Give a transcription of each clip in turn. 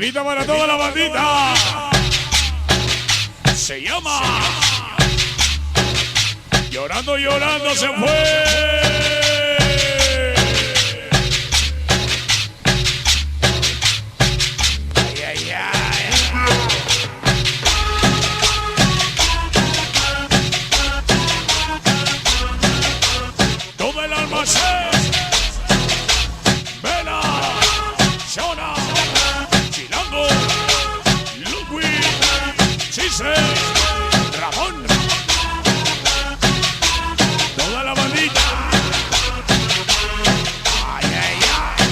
Temita para toda la bandita. Se llama Llorando, llorando se fue. Ay, ay, ay. Todo el almacén. Vela, Shona, Chilango, Ludwig, Chise, Ramón. Toda la bandita. Ay, ay, ay.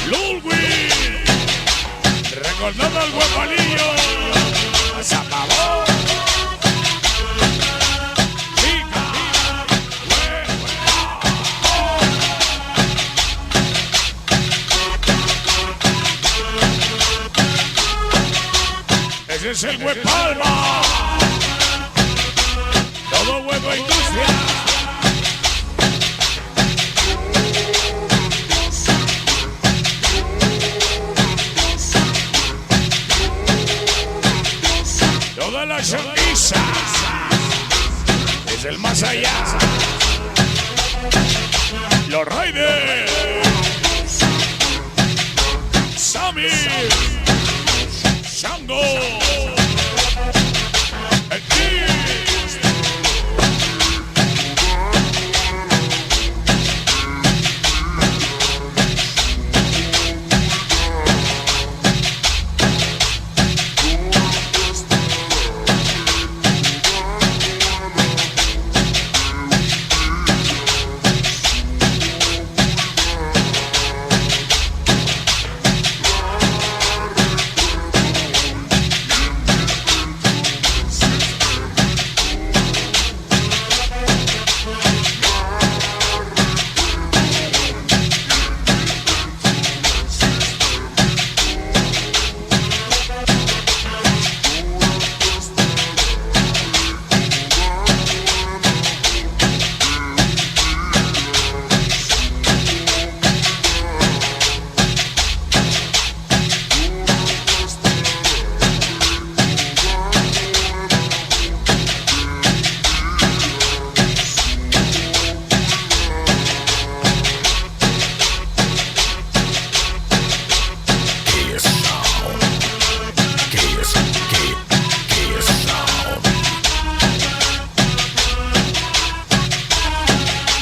Ludwig, recordando al huevalillo. Se acabó. Chica, ese es el Web Palma. Todo huevo industria. Toda la sonrisa. Desde el más allá. Los Raiders. Sammy. Shango. El Kiss.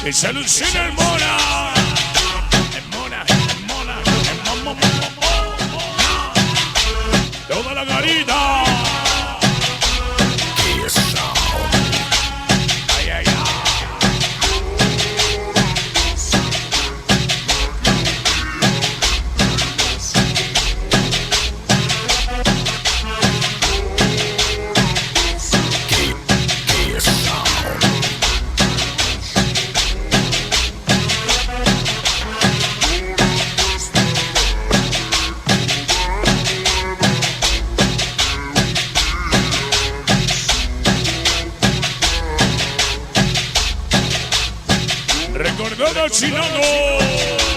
Y se alucina el Mona. El Mona, el Mona, el Mona. Toda la garita. Ay, ay, ay. Recordando a Chilango.